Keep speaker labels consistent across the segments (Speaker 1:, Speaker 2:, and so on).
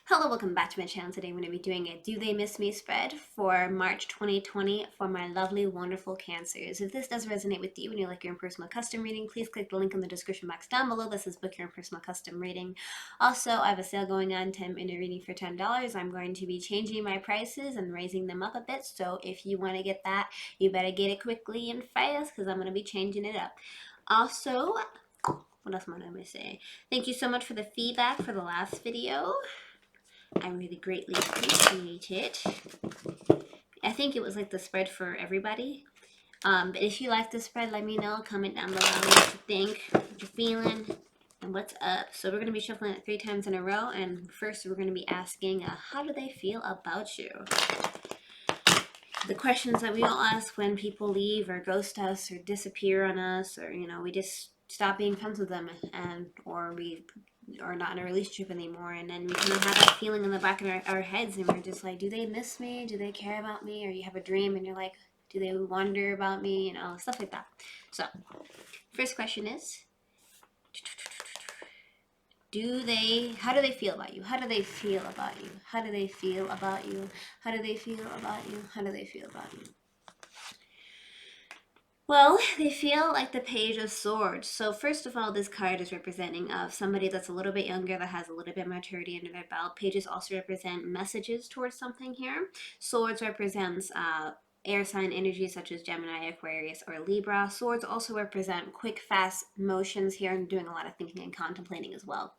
Speaker 1: Hello, welcome back to my channel. Today I'm going to be doing a Do They Miss Me spread for March 2020 for my lovely, wonderful Cancers. If this does resonate with you and you like your own personal custom reading, please click the link in the description box down below. This is Book Your Own Personal Custom Reading. Also, I have a sale going on, 10-minute reading for $10. I'm going to be changing my prices and raising them up a bit. So if you want to get that, you better get it quickly and fast because I'm going to be changing it up. Also, what else am I going to say? Thank you so much for the feedback for the last video. I really greatly appreciate it. I think it was like the spread for everybody. But if you like the spread, let me know. Comment down below what you think, what you're feeling, and what's up. So we're going to be shuffling it 3 times in a row. And first we're going to be asking, how do they feel about you? The questions that we all ask when people leave or ghost us or disappear on us, or, we just stop being friends with them, or we are not in a relationship anymore, and then we kind of have that feeling in the back of our heads, and we're just like, do they miss me? Do they care about me? Or you have a dream and you're like, do they wonder about me? Stuff like that. So first question is, how do they feel about you? How do they feel about you? How do they feel about you? How do they feel about you? How do they feel about you? Well, they feel like the Page of Swords. So first of all, this card is representing of somebody that's a little bit younger, that has a little bit of maturity under their belt. Pages also represent messages towards something here. Swords represents air sign energy such as Gemini, Aquarius, or Libra. Swords also represent quick, fast motions here and doing a lot of thinking and contemplating as well.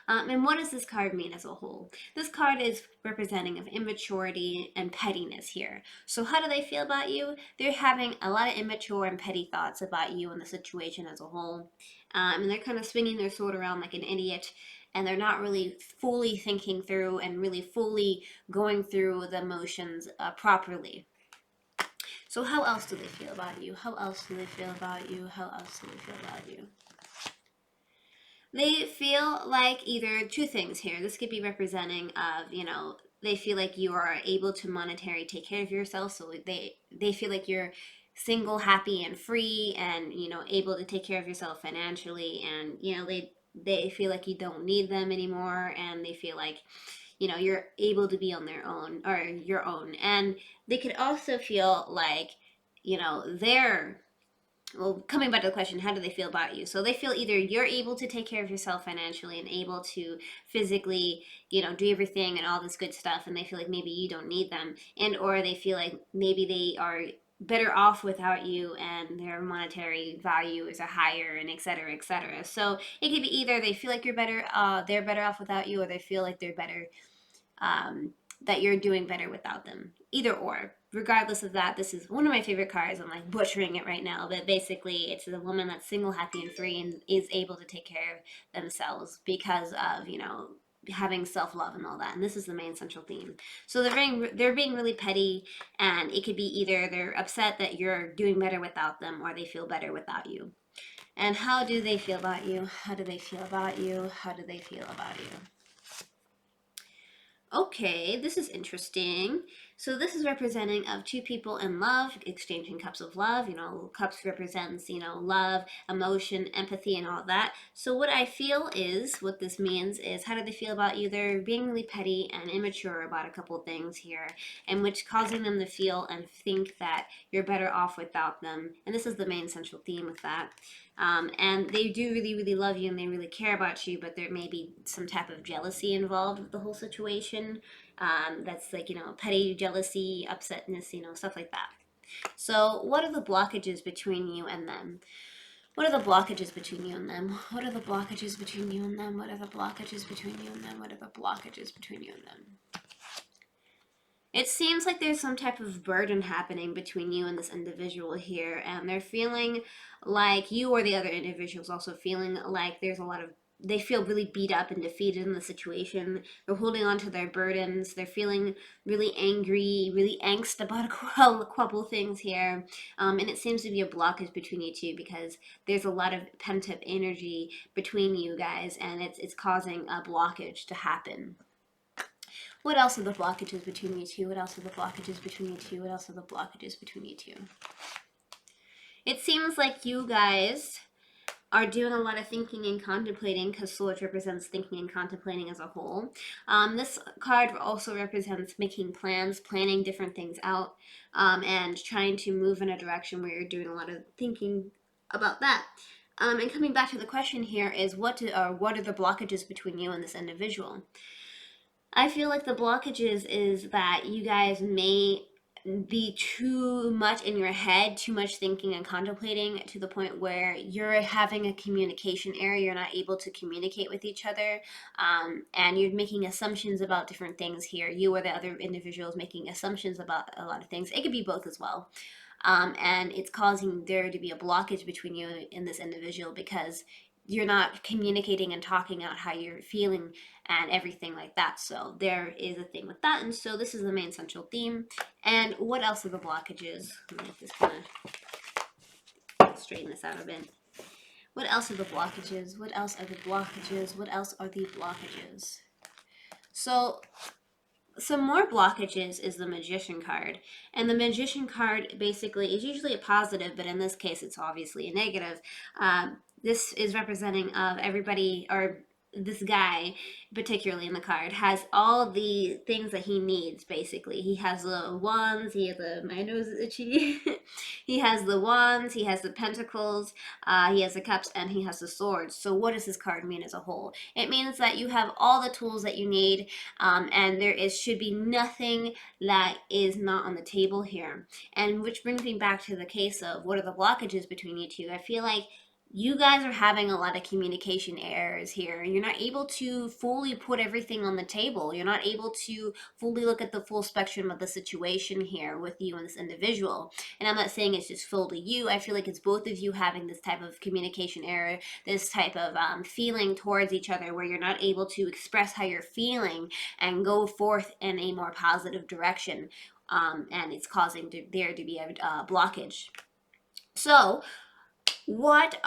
Speaker 1: And what does this card mean as a whole? This card is representing of immaturity and pettiness here. So how do they feel about you? They're having a lot of immature and petty thoughts about you and the situation as a whole. And they're kind of swinging their sword around like an idiot, and they're not really fully thinking through and really fully going through the emotions properly. So how else do they feel about you? How else do they feel about you? How else do they feel about you? They feel like either two things here. This could be representing of, they feel like you are able to monetarily take care of yourself. So they feel like you're single, happy, and free, and, able to take care of yourself financially. And, they feel like you don't need them anymore. And they feel like, you're able to be on their own or your own. And they could also feel like, they're, well, coming back to the question, how do they feel about you? So they feel either you're able to take care of yourself financially and able to physically, do everything and all this good stuff, and they feel like maybe you don't need them, and or they feel like maybe they are better off without you and their monetary values are higher, and et cetera, et cetera. So it could be either they feel like they're better off without you, or they feel like they're better, that you're doing better without them. Either or. Regardless of that, this is one of my favorite cards. I'm like butchering it right now, but basically it's the woman that's single, happy, and free, and is able to take care of themselves because of, having self-love and all that. And this is the main central theme. So they're being really petty, and it could be either they're upset that you're doing better without them, or they feel better without you. And how do they feel about you? How do they feel about you? How do they feel about you? Okay, this is interesting. So this is representing of two people in love, exchanging cups of love. Cups represents, love, emotion, empathy, and all that. So what I feel is, what this means is, how do they feel about you? They're being really petty and immature about a couple of things here, and which causing them to feel and think that you're better off without them. And this is the main central theme with that. And they do really, really love you and they really care about you, but there may be some type of jealousy involved with the whole situation. That's like, petty jealousy, upsetness, stuff like that. So what are the blockages between you and them? What are the blockages between you and them? What are the blockages between you and them? What are the blockages between you and them? What are the blockages between you and them? It seems like there's some type of burden happening between you and this individual here, and they're feeling like you, or the other individuals also feeling like they feel really beat up and defeated in the situation. They're holding on to their burdens. They're feeling really angry, really angst about a couple things here. And it seems to be a blockage between you two because there's a lot of pent-up energy between you guys, and it's causing a blockage to happen. What else are the blockages between you two? What else are the blockages between you two? What else are the blockages between you two? It seems like you guys are doing a lot of thinking and contemplating, because Swords represents thinking and contemplating as a whole. This card also represents making plans, planning different things out, and trying to move in a direction where you're doing a lot of thinking about that. And coming back to the question here is what are the blockages between you and this individual? I feel like the blockages is that you guys may be too much in your head, too much thinking and contemplating to the point where you're having a communication error. You're not able to communicate with each other, and you're making assumptions about different things here. You or the other individuals making assumptions about a lot of things. It could be both as well. And it's causing there to be a blockage between you and this individual because you're not communicating and talking out how you're feeling and everything like that. So there is a thing with that. And so this is the main central theme. And what else are the blockages? Let me just kind of straighten this out a bit. What else are the blockages? What else are the blockages? What else are the blockages? So some more blockages is the Magician card. And the Magician card basically is usually a positive, but in this case it's obviously a negative. This is representing of everybody, or this guy particularly in the card has all the things that he needs. Basically he has the wands, he has my nose is itchy. He has the wands, he has the pentacles, he has the cups, and he has the swords. So what does this card mean as a whole? It means that you have all the tools that you need, and there should be nothing that is not on the table here. And which brings me back to the case of what are the blockages between you two. I feel like you guys are having a lot of communication errors here. You're not able to fully put everything on the table. You're not able to fully look at the full spectrum of the situation here with you and this individual. And I'm not saying it's just fully you. I feel like it's both of you having this type of communication error, this type of feeling towards each other where you're not able to express how you're feeling and go forth in a more positive direction. And it's causing there to be a blockage. So what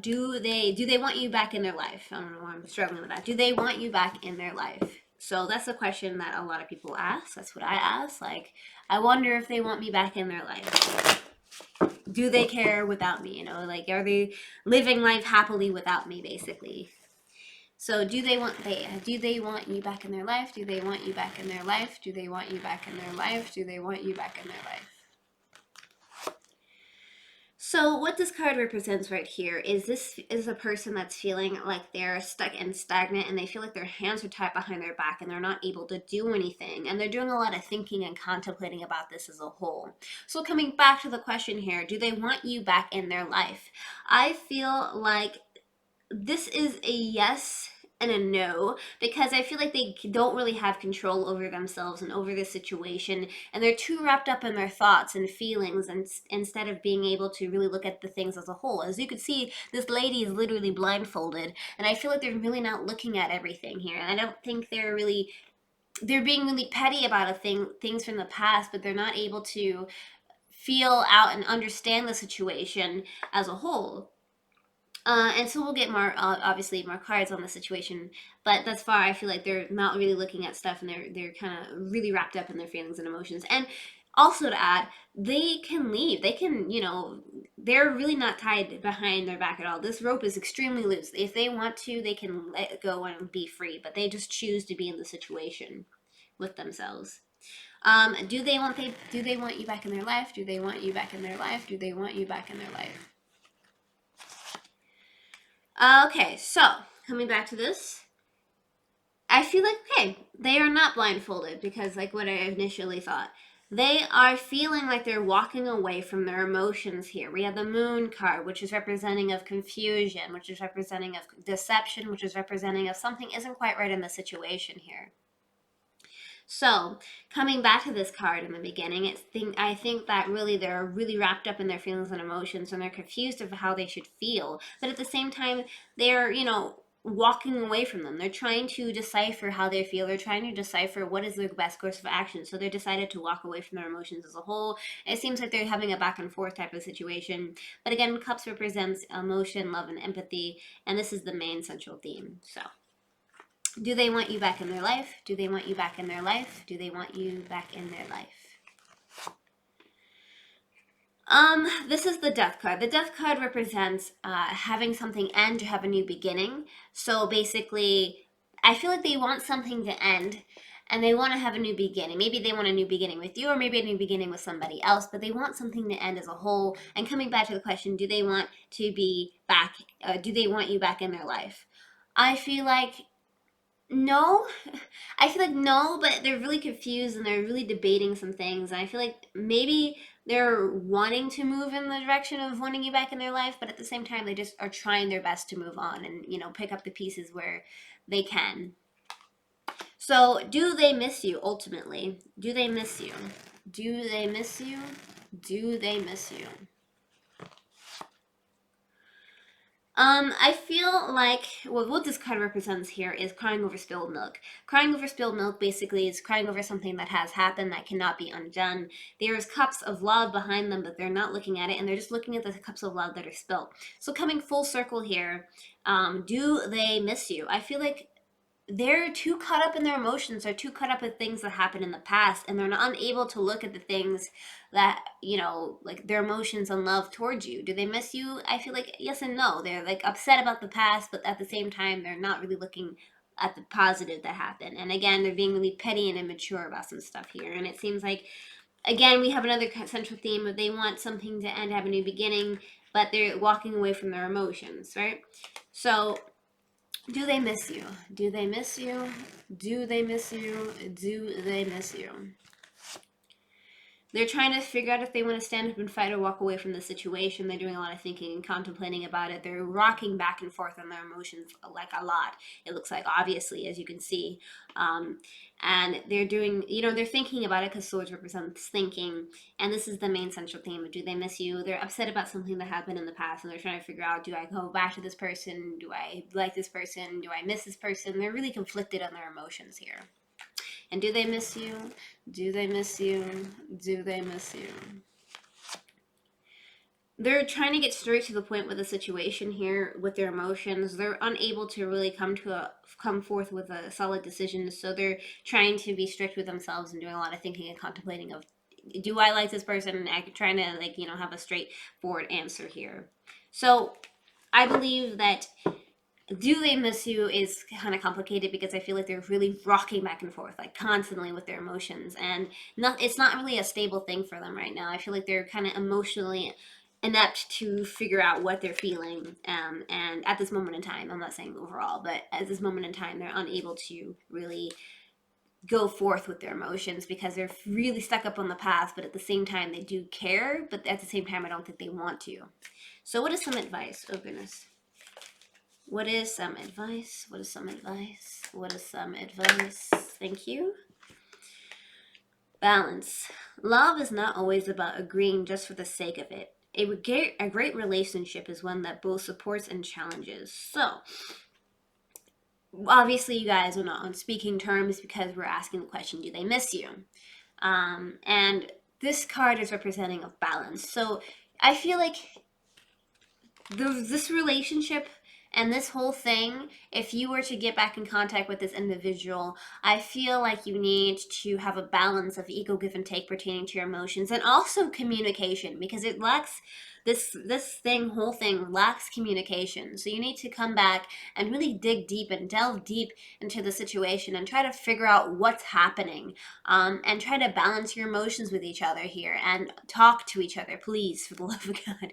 Speaker 1: do they want you back in their life? I don't know why I'm struggling with that. Do they want you back in their life? So that's a question that a lot of people ask. That's what I ask. Like, I wonder if they want me back in their life. Do they care without me? You know, like, are they living life happily without me, basically? So do they want you back in their life? Do they want you back in their life? Do they want you back in their life? Do they want you back in their life? So what this card represents right here is this is a person that's feeling like they're stuck and stagnant, and they feel like their hands are tied behind their back and they're not able to do anything, and they're doing a lot of thinking and contemplating about this as a whole. So coming back to the question here, do they want you back in their life? I feel like this is a yes and a no, because I feel like they don't really have control over themselves and over the situation, and they're too wrapped up in their thoughts and feelings, and instead of being able to really look at the things as a whole. As you can see, this lady is literally blindfolded, and I feel like they're really not looking at everything here. And I don't think they're being really petty about things from the past, but they're not able to feel out and understand the situation as a whole. And so we'll get more, obviously, more cards on the situation. But thus far, I feel like they're not really looking at stuff, and they're kind of really wrapped up in their feelings and emotions. And also to add, they can leave. They can, they're really not tied behind their back at all. This rope is extremely loose. If they want to, they can let it go and be free. But they just choose to be in the situation with themselves. Do they want you back in their life? Do they want you back in their life? Do they want you back in their life? Okay, so coming back to this, I feel like, okay, they are not blindfolded, because like what I initially thought. They are feeling like they're walking away from their emotions here. We have the Moon card, which is representing of confusion, which is representing of deception, which is representing of something isn't quite right in the situation here. So, coming back to this card in the beginning, I think that really they're really wrapped up in their feelings and emotions, and they're confused of how they should feel. But at the same time, they're, walking away from them. They're trying to decipher how they feel. They're trying to decipher what is their best course of action. So they decided to walk away from their emotions as a whole. It seems like they're having a back and forth type of situation. But again, Cups represents emotion, love, and empathy, and this is the main central theme. So, do they want you back in their life? Do they want you back in their life? Do they want you back in their life? This is the death card. The death card represents having something end to have a new beginning. So basically, I feel like they want something to end and they want to have a new beginning. Maybe they want a new beginning with you or maybe a new beginning with somebody else, but they want something to end as a whole. And coming back to the question, do they want to be back? Do they want you back in their life? I feel like no. I feel like no, but they're really confused and they're really debating some things. And I feel like maybe they're wanting to move in the direction of wanting you back in their life, but at the same time, they just are trying their best to move on and, pick up the pieces where they can. So, do they miss you ultimately? Do they miss you? Do they miss you? Do they miss you? I feel like what this card represents here is crying over spilled milk. Crying over spilled milk basically is crying over something that has happened that cannot be undone. There's cups of love behind them, but they're not looking at it, and they're just looking at the cups of love that are spilled. So coming full circle here, do they miss you? I feel like they're too caught up in their emotions, they're too caught up with things that happened in the past, and they're not unable to look at the things that, like their emotions and love towards you. Do they miss you? I feel like yes and no. They're like upset about the past, but at the same time they're not really looking at the positive that happened. And again, they're being really petty and immature about some stuff here. And it seems like, again, we have another central theme of they want something to end, have a new beginning, but they're walking away from their emotions, right? So do they miss you? Do they miss you? Do they miss you? Do they miss you? They're trying to figure out if they want to stand up and fight or walk away from the situation. They're doing a lot of thinking and contemplating about it. They're rocking back and forth on their emotions like a lot. It looks like, obviously, as you can see. And they're doing, they're thinking about it because swords represents thinking. And this is the main central theme of do they miss you? They're upset about something that happened in the past and they're trying to figure out, do I go back to this person? Do I like this person? Do I miss this person? They're really conflicted on their emotions here. And do they miss you? Do they miss you? Do they miss you? They're trying to get straight to the point with the situation here with their emotions. They're unable to really come forth with a solid decision, so they're trying to be strict with themselves and doing a lot of thinking and contemplating of, do I like this person? And trying to have a straightforward answer here. So I believe that do they miss you is kind of complicated because I feel like they're really rocking back and forth, like constantly with their emotions, and it's not really a stable thing for them right now. I feel like they're kind of emotionally inept to figure out what they're feeling, and at this moment in time, I'm not saying overall, but at this moment in time, they're unable to really go forth with their emotions because they're really stuck up on the past, but at the same time, they do care, but at the same time, I don't think they want to. So what is some advice? Oh, goodness. What is some advice? What is some advice? What is some advice? Thank you. Balance. Love is not always about agreeing just for the sake of it. A great relationship is one that both supports and challenges. So, obviously, you guys are not on speaking terms because we're asking the question, do they miss you? And this card is representing of balance. So, I feel like this relationship and this whole thing, if you were to get back in contact with this individual, I feel like you need to have a balance of equal give and take pertaining to your emotions and also communication, because it lacks whole thing lacks communication. So you need to come back and really dig deep and delve deep into the situation and try to figure out what's happening, and try to balance your emotions with each other here and talk to each other, please, for the love of God,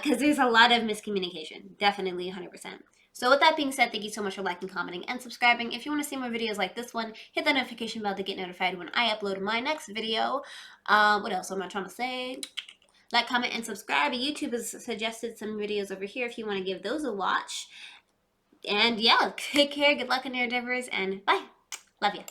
Speaker 1: because there's a lot of miscommunication, definitely 100%. So with that being said, thank you so much for liking, commenting, and subscribing. If you want to see more videos like this one, hit that notification bell to get notified when I upload my next video. What else am I trying to say? Like, comment, and subscribe. YouTube has suggested some videos over here if you want to give those a watch. And yeah, take care, good luck in your endeavors, and bye. Love you.